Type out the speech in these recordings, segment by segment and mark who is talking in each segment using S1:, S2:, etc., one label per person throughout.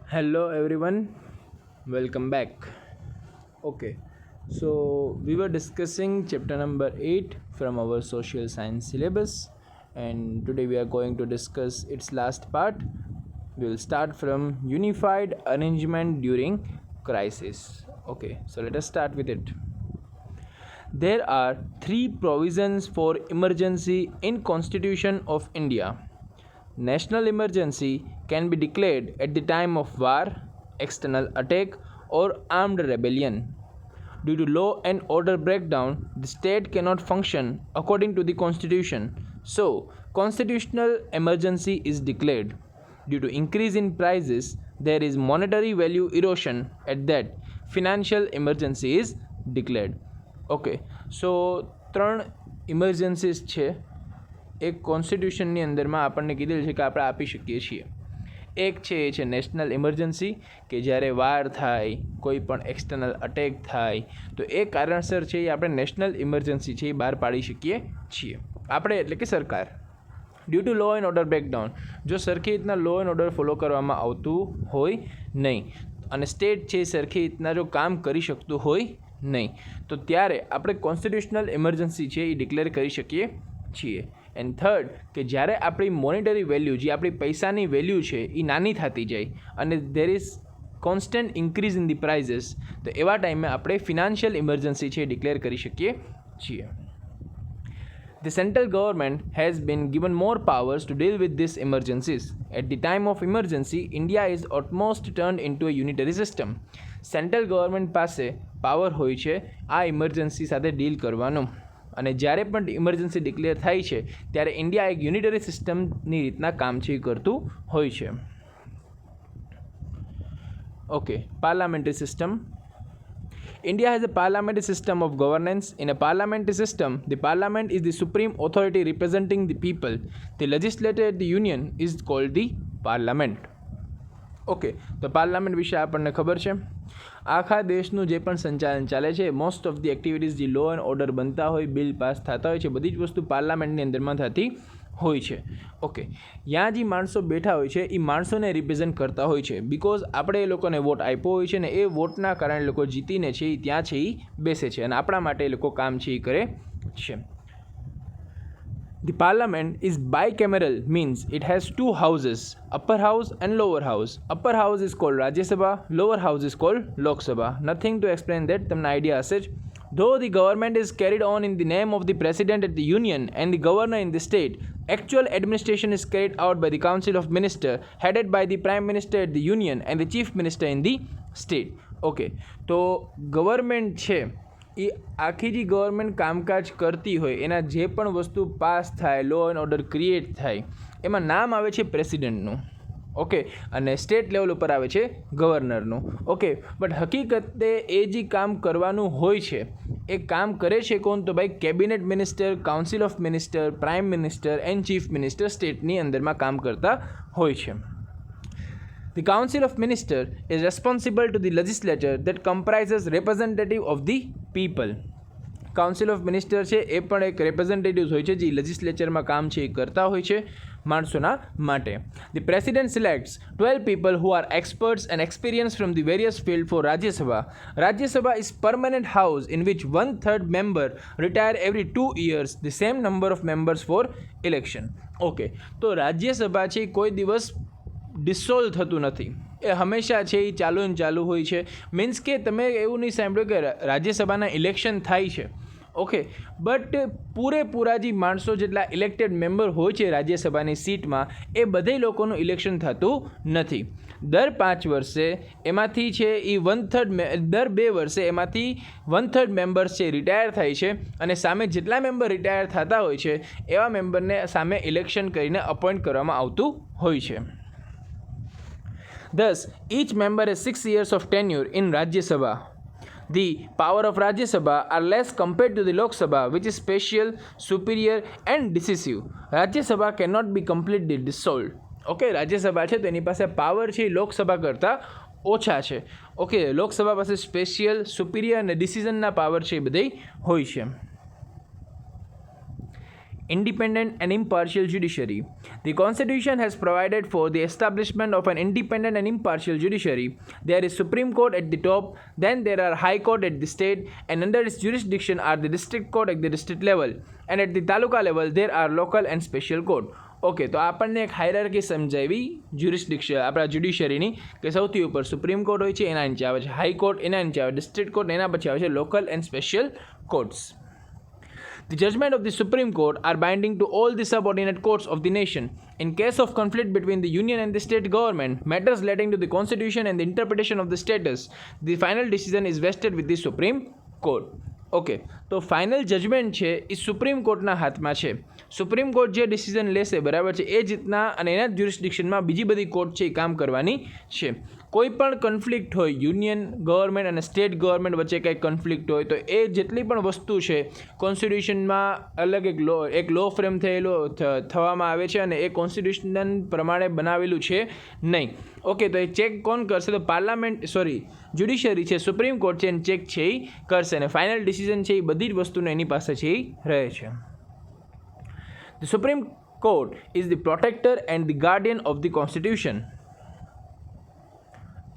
S1: Hello everyone, welcome back. Okay, so we were discussing chapter number 8 from our social science syllabus, and today we are going to discuss its last part. We will start from unified arrangement during crisis. Okay, so let us start with it. There are three provisions for emergency in Constitution of India. National emergency can be declared at the time of war, external attack, or armed rebellion. Due to law and order breakdown, the state cannot function according to the constitution. So, constitutional emergency is declared. Due to increase in prices, there is monetary value erosion. At that, financial emergency is declared. Okay so ત્રણ emergencies છે એક કોન્સ્ટિટ્યુશનની અંદરમાં આપણને કીધેલ છે કે આપણે આપી શકીએ છીએ. એક છે એ છે નેશનલ ઇમરજન્સી કે જ્યારે વાર થાય, કોઈ પણ એક્સટર્નલ અટેક થાય તો એ કારણસર છે એ આપણે નેશનલ ઇમરજન્સી છે એ બહાર પાડી શકીએ છીએ. આપણે એટલે કે સરકાર. Due to law and order breakdown, જો સરખી રીતના લો એન્ડ ઓર્ડર ફોલો કરવામાં આવતું હોય નહીં અને સ્ટેટ છે સરખી રીતના જો કામ કરી શકતું હોય નહીં તો ત્યારે આપણે કોન્સ્ટિટ્યુશનલ ઇમરજન્સી છે એ ડિક્લેર કરી શકીએ છીએ. એન્ડ થર્ડ કે જ્યારે આપણી મોનિટરી વેલ્યુ, જે આપણી પૈસાની વેલ્યુ છે એ નાની થતી જાય અને there is constant increase in the prices, તો એવા ટાઈમે આપણે ફિનાન્શિયલ ઇમરજન્સી છે એ ડિક્લેર કરી શકીએ છીએ. The central government has been given more powers to deal with these emergencies. At the time of emergency, India is almost turned into a unitary system. Central government પાસે power હોય છે આ emergency સાથે deal કરવાનો, અને જ્યારે પણ emergency declare થાય છે ત્યારે ઇન્ડિયા એક યુનિટરી સિસ્ટમની રીતના કામ છે કરતું હોય છે. Okay, parliamentary system. India has a parliamentary system of governance. In a parliamentary system, the parliament is the supreme authority representing the people. The legislature at the union is called the parliament. Okay, તો parliament વિશે આપણને ખબર છે. આખા દેશનું જે પણ સંચાલન ચાલે છે, મોસ્ટ ઓફ ધી એક્ટિવિટીઝ જે લો એન્ડ ઓર્ડર બનતા હોય, બિલ પાસ થતા હોય છે, બધી જ વસ્તુ પાર્લામેન્ટની અંદરમાં થતી હોય છે. ઓકે, ત્યાં જે માણસો બેઠા હોય છે એ માણસોને રિપ્રેઝેન્ટ કરતા હોય છે, બિકોઝ આપણે એ લોકોને વોટ આપ્યો હોય છે ને એ વોટના કારણે લોકો જીતીને છે એ ત્યાં છે એ બેસે છે અને આપણા માટે એ લોકો કામ છે એ કરે છે. The parliament is bicameral, means it has two houses, upper house and lower house. Upper house is called Rajya Sabha, lower house is called Lok Sabha. Nothing to explain that, તમને idea હશે જ. Though the government is carried on in the name of the president at the union and the governor in the state, actual administration is carried out by the council of ministers headed by the prime minister at the union and the chief minister in the state. Okay, તો government છે એ આખી જે government કામકાજ કરતી હોય એના જે પણ વસ્તુ પાસ થાય, લો એન્ડ ઓર્ડર ક્રિએટ થાય, એમાં નામ આવે છે પ્રેસિડેન્ટનું. ઓકે, અને સ્ટેટ લેવલ ઉપર આવે છે ગવર્નરનું. ઓકે, બટ હકીકતે એ જે કામ કરવાનું હોય છે એ કામ કરે છે કોણ? તો ભાઈ cabinet minister, council of minister, prime minister and chief minister સ્ટેટની અંદરમાં કામ કરતા હોય છે. The Council of Ministers is responsible to the legislature that comprises representative of the people. Council of minister છે એ પણ એક રિપ્રેઝેન્ટેટિવ્સ હોય છે જે લેજિસ્લેચરમાં કામ છે એ કરતા હોય છે માણસોના માટે. The president selects 12 people who are experts and experienced from the various fields for Rajya Sabha. Rajya Sabha is permanent house in which 1/3 member retire every 2 years, the same number of members for election. Okay, તો રાજ્યસભા છે કોઈ દિવસ dissolve થતું નથી, એ હંમેશા છે એ ચાલુ ને ચાલુ હોય છે. મીન્સ કે તમે એવું નહીં સાંભળ્યું કે રાજ્યસભાના ઇલેક્શન થાય છે, ઓકે, બટ પૂરેપૂરા જે માણસો જેટલા ઇલેક્ટેડ મેમ્બર હોય છે રાજ્યસભાની સીટમાં એ બધે લોકોનું ઇલેક્શન થતું નથી. દર 5 વર્ષે એમાંથી છે એ 1/3, દર 2 વર્ષે એમાંથી 1/3 મેમ્બર્સ છે રિટાયર થાય છે અને સામે જેટલા મેમ્બર રિટાયર થતા હોય છે એવા મેમ્બરને સામે ઇલેક્શન કરીને અપોઇન્ટ કરવામાં આવતું હોય છે. Thus, each member has 6 years of tenure in Rajya Sabha. The power of Rajya Sabha are less compared to the Lok Sabha, which is special, superior and decisive. Rajya Sabha cannot be completely dissolved. Okay, Rajya Sabha છે તો એની પાસે power છે એ લોકસભા કરતાં ઓછા છે. Okay, Lok Sabha પાસે special, superior અને ડિસિઝનના power છે એ બધી હોય છે. independent and impartial judiciary. The Constitution has provided for the establishment of an independent and impartial judiciary. There is Supreme Court at the top, then there are High Court at the state, and under its jurisdiction are the District Court at the district level, and at the Taluka level there are local and special court. Okay, તો આપણને એક hierarchy સમજાવી આપણા જ્યુડિશરીની કે સૌથી ઉપર supreme court હોય છે, એના નીચે આવે છે હાઈ કોર્ટ, એના નીચે આવે ડિસ્ટ્રિક્ટ કોર્ટ, એના પછી આવે છે local and special courts. The judgment of the Supreme Court are binding to all the subordinate courts of the nation. In case of conflict between the union and the state government, matters relating to the constitution and the interpretation of the status, the final decision is vested with the Supreme Court. Okay, તો final judgement છે એ supreme કોર્ટના હાથમાં છે. Supreme court જે decision લેશે, બરાબર છે, એ રીતના અને એના જ્યુરિસ્ડિક્શનમાં બીજી બધી કોર્ટ છે એ કામ કરવાની છે. કોઈ પણ કન્ફ્લિક્ટ હોય યુનિયન ગવર્મેન્ટ અને સ્ટેટ ગવર્મેન્ટ વચ્ચે કંઈક કન્ફ્લિક્ટ હોય તો એ જેટલી પણ વસ્તુ છે કોન્સ્ટિટ્યુશનમાં અલગ એક લો ફ્રેમ થવામાં આવે છે અને એ કોન્સ્ટિટ્યુશન પ્રમાણે બનાવેલું છે નહીં. ઓકે, તો એ ચેક કોણ કરશે? તો જ્યુડિશરી છે, સુપ્રીમ કોર્ટ છે, એને ચેક છે એ કરશે અને ફાઇનલ ડિસિઝન છે એ બધી જ વસ્તુને એની પાસે છે એ રહે છે. The Supreme Court is the protector and the guardian of the Constitution.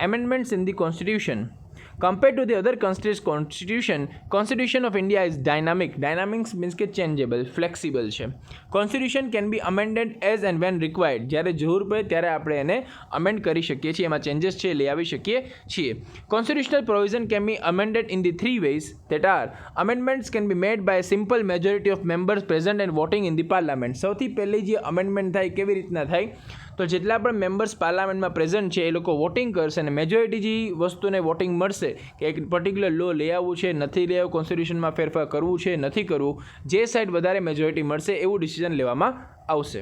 S1: Amendments in the Constitution. Compared to the other countries' Constitution of India is dynamic. Dynamics means કે changeable, flexible છે. Constitution can be amended as and when required. જ્યારે જરૂર પડે ત્યારે આપણે એને amend કરી શકીએ છીએ, એમાં changes છે લઈ આવી શકીએ છીએ. Constitutional provision can be amended in the three ways that are: amendments can be made by a simple majority of members present and voting in the parliament. સૌથી પહેલી જે amendment થાય કેવી રીતના થાય? તો જેટલા પણ મેમ્બર્સ પાર્લામેન્ટમાં પ્રેઝન્ટ છે એ લોકો વોટિંગ કરશે અને મેજોરિટી જે વસ્તુને વોટિંગ મળશે કે એક પર્ટિક્યુલર લો લઈ આવવું છે, નથી લઈ આવવું, કોન્સ્ટિટ્યુશનમાં ફેરફાર કરવું છે, નથી કરવું, જે સાઈડ વધારે મેજોરિટી મળશે એવું ડિસિઝન લેવામાં આવશે.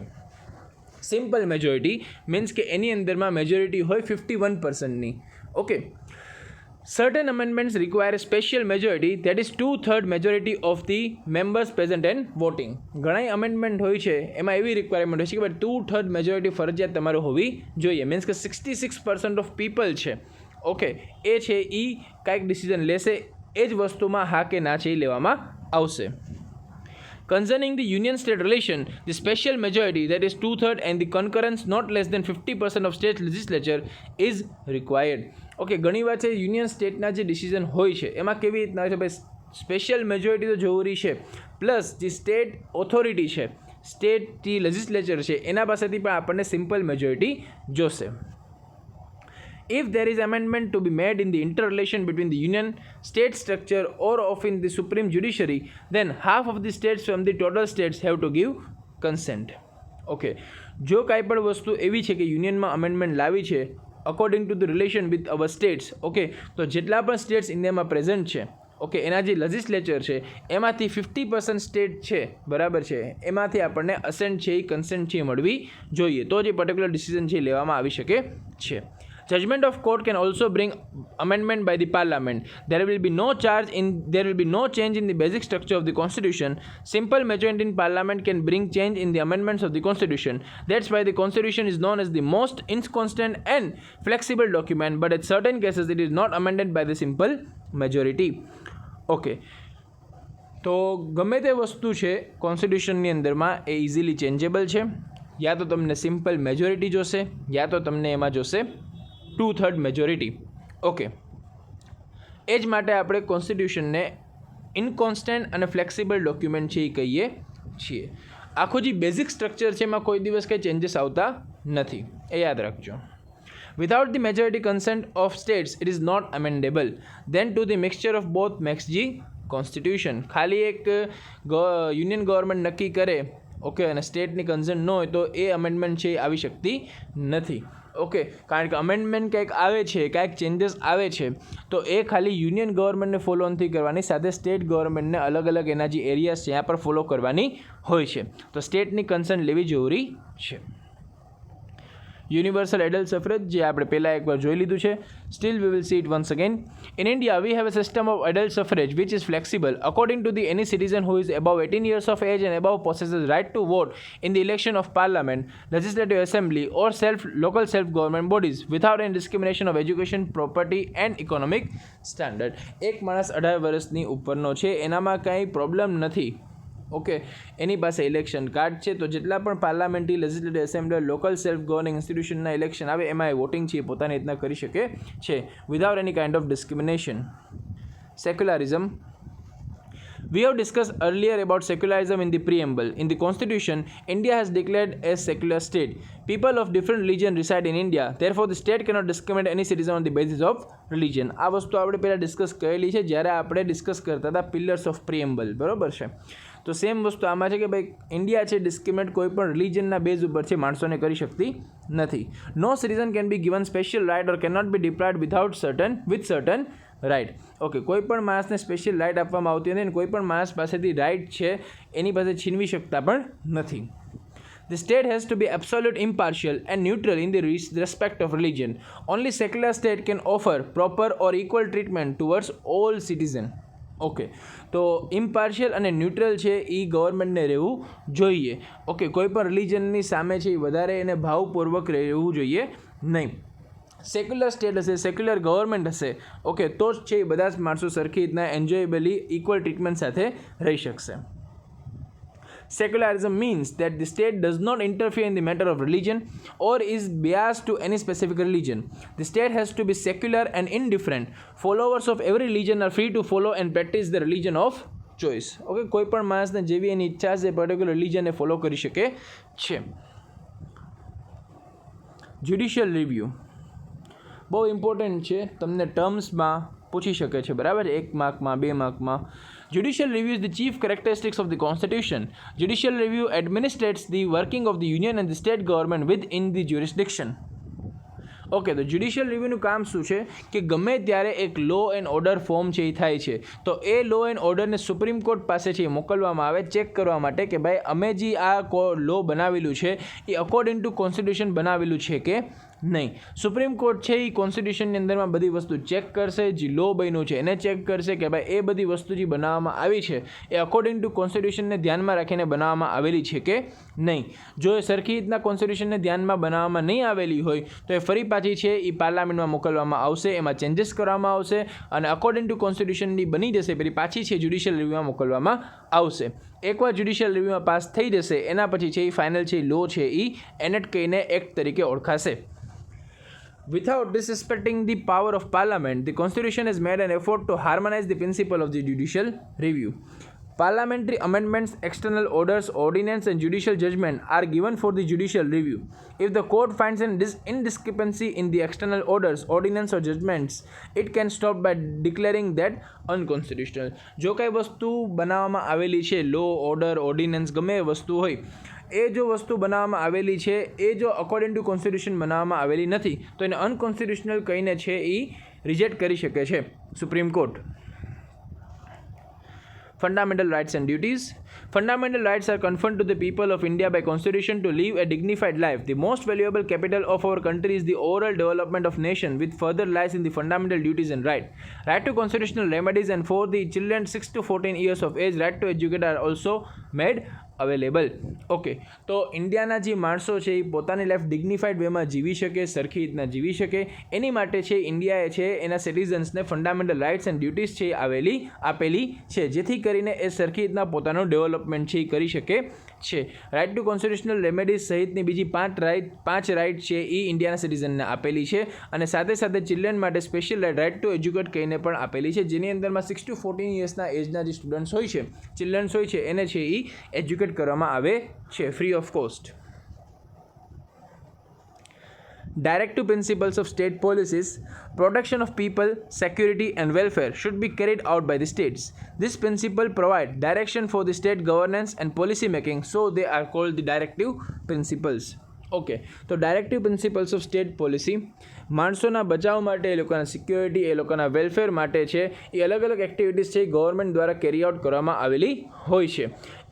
S1: સિમ્પલ મેજોરિટી મીન્સ કે એની અંદરમાં મેજોરિટી હોય 51%ની. Okay, certain amendments require a special majority, that is 2/3 majority of the members present and voting. ઘણા અમેન્ડમેન્ટ હોય છે એમાં એવી રિક્વાયરમેન્ટ હોય છે કે ભાઈ 2/3 મેજોરિટી ફરજિયાત તમારે હોવી જોઈએ. મીન્સ કે 66% ઓફ પીપલ છે, ઓકે, એ છે એ કાંઈક ડિસિઝન લેશે, એ જ વસ્તુમાં હા કે ના છે એ લેવામાં આવશે. Concerning the union-state relation, the special majority, that is 2/3, and the concurrence not less than 50% of state legislature is required. Okay, ઘણી વાર છે યુનિયન સ્ટેટના જે ડિસિઝન હોય છે એમાં કેવી રીતના હોય છે ભાઈ, સ્પેશિયલ મેજોરિટી તો જરૂરી છે, પ્લસ જે સ્ટેટ ઓથોરિટી છે, સ્ટેટ જે લેજિસ્લેચર છે એના પાસેથી પણ આપણને સિમ્પલ મેજોરિટી જોશે. If there is amendment to be made in the interrelation between the union state structure or of in the supreme judiciary, then half of the states from the total states have to give consent. Okay, જો કાંઈ પણ વસ્તુ એવી છે કે યુનિયનમાં amendment લાવી છે according to the relation with our states, okay, તો જેટલા પણ સ્ટેટ્સ ઇન્ડિયામાં પ્રેઝન્ટ છે, ઓકે, એના જે લેજિસ્લેચર છે એમાંથી 50% સ્ટેટ છે, બરાબર છે, એમાંથી આપણને અસેન્ટ છે, કન્સેન્ટ છે મળવી જોઈએ, તો જે પર્ટિક્યુલર ડિસિઝન છે લેવામાં આવી શકે છે. Judgment of court can also bring amendment by the parliament. There will be no change in the basic structure of the constitution. Simple majority in parliament can bring change in the amendments of the constitution. That's why the constitution is known as the most inconstant and flexible document, but in certain cases it is not amended by the simple majority. Okay, તો ગમે તે વસ્તુ છે કોન્સ્ટિટ્યુશનની અંદરમાં એ easily changeable છે. યા તો તમને simple majority જોશે, યા તો તમને એમાં જોશે 2/3 મેજોરિટી. ઓકે, એ જ માટે આપણે કોન્સ્ટિટ્યુશનને ઇનકોન્સ્ટન્ટ અને ફ્લેક્સિબલ ડોક્યુમેન્ટ છે એ કહીએ છીએ. આખું જે બેઝિક સ્ટ્રક્ચર છે એમાં કોઈ દિવસ કંઈ ચેન્જીસ આવતા નથી, એ યાદ રાખજો. Without the majority consent of states, it is not amendable. Then to the mixture of both makes the constitution. ખાલી એક યુનિયન ગવર્મેન્ટ નક્કી કરે, ઓકે, અને સ્ટેટની કન્સર્ન ન હોય તો એ અમેન્ડમેન્ટ છે એ આવી શકતી નથી. ઓકે, કારણ કે અમેન્ડમેન્ટ કંઈક આવે છે, કાંઈક ચેન્જીસ આવે છે તો એ ખાલી યુનિયન ગવર્મેન્ટને ફોલો નથી કરવાની, સાથે સ્ટેટ ગવર્મેન્ટને અલગ અલગ એના જે એરિયાઝ છે ત્યાં પર ફોલો કરવાની હોય છે, તો સ્ટેટની કન્સર્ન લેવી જરૂરી છે. યુનિવર્સલ એડલ્ટ સફરેજ જે આપણે પહેલાં એકવાર જોઈ લીધું છે. Still we will see it once again. In India we have a system of adult suffrage which is flexible. According to the any citizen who is above 18 years of age and above possesses right to vote in the election of parliament, legislative assembly or local self-government bodies without any discrimination of education, property and economic standard. એક માણસ 18 વર્ષની ઉપરનો છે, એનામાં કાંઈ problem નથી, okay, એની પાસે election card છે. તો જેટલા પણ parliamentary, legislative assembly, local self governing ઇન્સ્ટિટ્યુશનના ઇલેક્શન આવે એમાં એ વોટિંગ છે એ પોતાની રીતના કરી શકે છે without any kind of discrimination. Secularism. We have discussed earlier about secularism in the preamble. In the constitution, India has declared as secular state. People of different religion reside in India. Therefore, the state cannot discriminate any citizen on the basis of religion. આ વસ્તુ આપણે પહેલાં discuss કરેલી છે જ્યારે આપણે discuss કરતા હતા પિલર્સ ઓફ પ્રિએમ્બલ, બરાબર છે. તો સેમ વસ્તુ આમાં છે કે ભાઈ ઇન્ડિયા છે ડિસ્ક્રિમિનેટ કોઈ પણ રિલિજનના બેઝ ઉપર છે માણસોને કરી શકતી નથી. No citizen can be given special right or can not be deprived with certain right. Okay, કોઈ પણ માણસને સ્પેશિયલ રાઇટ આપવામાં આવતી નથી અને કોઈ પણ માણસ પાસેથી રાઇટ છે એની પાસે છીનવી શકતા પણ નથી. The state has to be absolute, impartial and neutral in the respect of religion. Only secular state can offer proper or equal treatment towards all citizens. Okay, તો ઇમ્પાર્શિયલ અને ન્યુટ્રલ છે એ ગવર્મેન્ટને રહેવું જોઈએ. ઓકે, કોઈ પણ રિલિજનની સામે છે એ વધારે એને ભાવપૂર્વક રહેવું જોઈએ નહીં. સેક્યુલર સ્ટેટ હશે, સેક્યુલર ગવર્મેન્ટ હશે, ઓકે, તો જ છે એ બધા જ માણસો સરખી રીતના એન્જોયેબલી ઇક્વલ ટ્રીટમેન્ટ સાથે રહી શકશે. Secularism means that the state does not interfere in the matter of religion or is biased to any specific religion. The state has to be secular and indifferent. Followers of every religion are free to follow and practice the religion of choice. Okay, કોઈ પણ માણસને જેવી એની ઈચ્છા છે particular રિલિજનને follow કરી શકે છે. Judicial review બહુ ઇમ્પોર્ટન્ટ છે, તમને ટર્મ્સમાં પૂછી શકે છે, બરાબર, 1 માર્કમાં 2 માર્કમાં. Judicial review is the chief characteristics of the constitution. Judicial review administrates the working of the union and the state government within the jurisdiction. Okay, તો જ્યુડિશિયલ રિવ્યૂનું કામ શું છે કે ગમે ત્યારે એક લો એન્ડ ઓર્ડર ફોર્મ છે એ થાય છે તો એ લો એન્ડ ઓર્ડરને સુપ્રીમ કોર્ટ પાસે છે એ મોકલવામાં આવે ચેક કરવા માટે કે ભાઈ અમે જે આ લો બનાવેલું છે એ અકોર્ડિંગ ટુ કોન્સ્ટિટ્યુશન બનાવેલું છે કે નહીં. સુપ્રીમ કોર્ટ છે એ કોન્સ્ટિટ્યુશનની અંદરમાં બધી વસ્તુ ચેક કરશે, જે લો બન્યું છે એને ચેક કરશે કે ભાઈ એ બધી વસ્તુ જે બનાવવામાં આવી છે એ અકોર્ડિંગ ટુ કોન્સ્ટિટ્યુશનને ધ્યાનમાં રાખીને બનાવવામાં આવેલી છે કે નહીં. જો એ સરખી રીતના કોન્સ્ટિટ્યુશનને ધ્યાનમાં બનાવવામાં નહીં આવેલી હોય તો એ ફરી પાછી છે એ પાર્લામેન્ટમાં મોકલવામાં આવશે, એમાં ચેન્જીસ કરવામાં આવશે અને અકોર્ડિંગ ટુ કોન્સ્ટિટ્યુશનની બની જશે પછી પાછી છે જ્યુડિશિયલ રિવ્યુમાં મોકલવામાં આવશે. એકવાર જ્યુડિશિયલ રિવ્યુમાં પાસ થઈ જશે એના પછી છે એ ફાઇનલ છે લો છે એ એનેક્ટ કરીને એક્ટ તરીકે ઓળખાશે. Without disrespecting the power of Parliament, the Constitution has made an effort to harmonize the principle of the judicial review. Parliamentary amendments, external orders, ordinance and judicial judgment are given for the judicial review. If the court finds an indiscrepancy in the external orders, ordinance or judgments, it can stop by declaring that unconstitutional. જો કાંઈ વસ્તુ બનાવવામાં આવેલી છે, લો, order, ordnance ગમે એ વસ્તુ હોય એ જો વસ્તુ બનાવવામાં આવેલી છે એ જો અકોર્ડિંગ ટુ કોન્સ્ટિટ્યુશન બનાવવામાં આવેલી નથી તો એને અનકોન્સ્ટિટ્યુશનલ કહીને છે એ રિજેક્ટ કરી શકે છે supreme court. Fundamental rights and duties. Fundamental rights are conferred to the people of India by Constitution to live a dignified life. The most valuable capital of our country is the overall development of nation, which further lies in the fundamental duties and right. Right to constitutional remedies and for the children 6 to 14 years of age, right to educate are also made available. Okay, તો ઇન્ડિયાના જે માણસો છે એ પોતાની life ડિગ્નિફાઈડ વેમાં જીવી શકે, સરખી રીતના જીવી શકે એની માટે છે ઇન્ડિયાએ છે એના સિટીઝન્સને ફંડામેન્ટલ રાઇટ્સ એન્ડ ડ્યુટીઝ છે આપેલી છે જેથી કરીને એ સરખી રીતના પોતાનું ડેવલપમેન્ટ છે એ કરી શકે છે. રાઇટ ટુ કોન્સ્ટિટ્યુશનલ રેમેડીઝ સહિતની બીજી 5 રાઇટ છે એ ઇન્ડિયાના સિટીઝનને આપેલી છે અને સાથે સાથે ચિલ્ડ્રન માટે સ્પેશિયલ રાઇટ ટુ એજ્યુકેટ કહીને પણ આપેલી છે જેની અંદરમાં 6 to 14 યર્સના એજના જે સ્ટુડન્ટ્સ હોય છે, ચિલ્ડ્રન્સ હોય છે એને છે એ એજ્યુકેટ કરવામાં આવે છે free of cost. Directive principles of state policies, protection of people, security and welfare should be carried out by the states. This principle provide direction for the state governance and policy making, so they are called the directive principles. Okay, તો directive principles of state policy માણસોના બચાવ માટે, એ લોકોના security, એ લોકોના welfare માટે છે એ અલગ અલગ એક્ટિવિટીઝ છે ગવર્મેન્ટ દ્વારા કેરી આઉટ કરવામાં આવેલી હોય છે.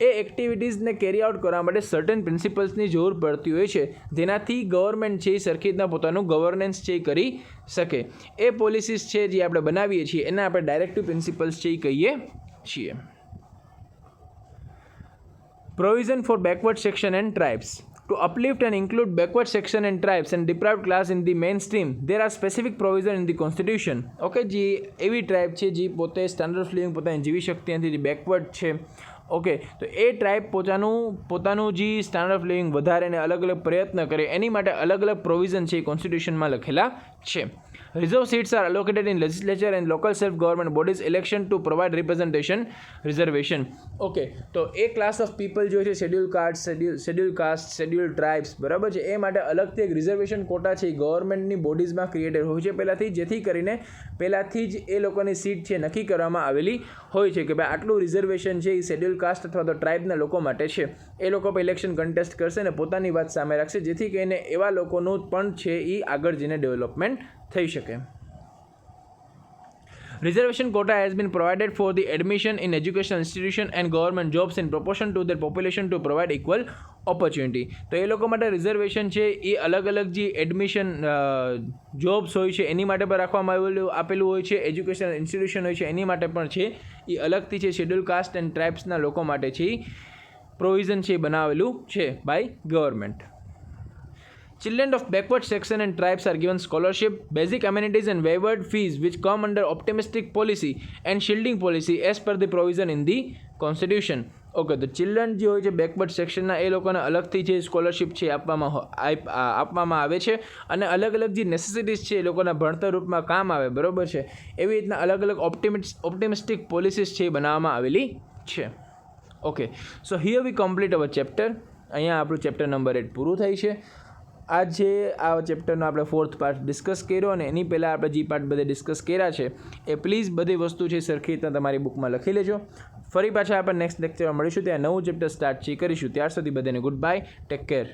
S1: એ એક્ટિવિટીઝને કેરી આઉટ કરવા માટે સર્ટન પ્રિન્સિપલ્સની જરૂર પડતી હોય છે જેનાથી ગવર્મેન્ટ છે એ સરખી રીતના પોતાનું ગવર્નન્સ છે એ કરી શકે. એ પોલિસીસ છે જે આપણે બનાવીએ છીએ એને આપણે ડાયરેક્ટિવ પ્રિન્સિપલ્સ છે એ કહીએ છીએ. Provision four backward section and tribes. To uplift and include backward section and tribes and deprived class in the mainstream, there are specific provision in the constitution. Okay, જે એવી ટ્રાઇબ છે જે પોતે standard of living પોતાને જીવી શકતી નથી, જે બેકવર્ડ છે, ઓકે, તો એ ટ્રાઇબ પોતાનું જે સ્ટાન્ડર્ડ ઓફ લિવિંગ વધારે અને અલગ અલગ પ્રયત્ન કરે એની માટે અલગ અલગ પ્રોવિઝન છે એ કોન્સ્ટિટ્યુશનમાં લખેલા છે. Reserve seats are allocated in legislature and local self-government bodies election to provide reservation. Okay, તો એ ક્લાસ ઓફ પીપલ જો છે શેડ્યુલ કાસ્ટ શેડ્યુલ ટ્રાઇબ્સ, બરાબર છે, એ માટે અલગથી એક રિઝર્વેશન કોટા છે એ ગવર્મેન્ટની બોડીઝમાં ક્રિએટેડ હોય છે પહેલાંથી, જેથી કરીને પહેલાંથી જ એ લોકોની સીટ છે નક્કી કરવામાં આવેલી હોય છે કે ભાઈ આટલું રિઝર્વેશન છે એ શેડ્યુલ કાસ્ટ અથવા તો ટ્રાઇબના લોકો માટે છે. એ લોકો પર ઇલેક્શન કન્ટેસ્ટ કરશે અને પોતાની વાત સામે રાખશે, જેથી કરીને એવા લોકોનું પણ છે એ આગળ જઈને ડેવલપમેન્ટ થઈ શકે. Reservation quota has been provided for the admission in educational institution and government jobs in proportion to their population to provide equal opportunity. તો એ લોકો માટે રિઝર્વેશન છે એ અલગ અલગ જે એડમિશન જોબ્સ હોય છે એની માટે પણ રાખવામાં આપેલું હોય છે, એજ્યુકેશનલ ઇન્સ્ટિટ્યુશન હોય છે એની માટે પણ છે એ અલગથી છે શેડ્યુલ કાસ્ટ એન્ડ ટ્રાઇબ્સના લોકો માટે છે પ્રોવિઝન છે બનાવેલું છે by government. Children of backward section and tribes are given scholarship, basic amenities and waived fees which come under optimistic policy and shielding policy as per the provision in the constitution. Okay, તો children જે હોય છે backward સેક્શનના એ લોકોને અલગથી જે scholarship છે આપવામાં આવે છે અને અલગ અલગ જે નેસેસિટીઝ છે એ લોકોના ભણતર રૂપમાં કામ આવે, બરાબર છે, એવી રીતના અલગ અલગ ઓપ્ટિમિસ્ટિક પોલિસીસ છે એ બનાવવામાં આવેલી છે. Okay, so here we complete our chapter. અહીંયા આપણું ચેપ્ટર નંબર 8 પૂરું થાય છે. આ ચેપ્ટરનો આપણે 4th પાર્ટ ડિસ્કસ કર્યો અને એની પહેલાં આપણે જે પાર્ટ બધે ડિસ્કસ કર્યા છે એ પ્લીઝ બધી વસ્તુ છે સરખી રીતના તમારી બુકમાં લખી લેજો. ફરી પાછા આપણે નેક્સ્ટ લેક્ચરમાં મળીશું, ત્યાં નવું ચેપ્ટર સ્ટાર્ટ કરીશું. ત્યાર સુધી બધાને ગુડ બાય, ટેક કેર.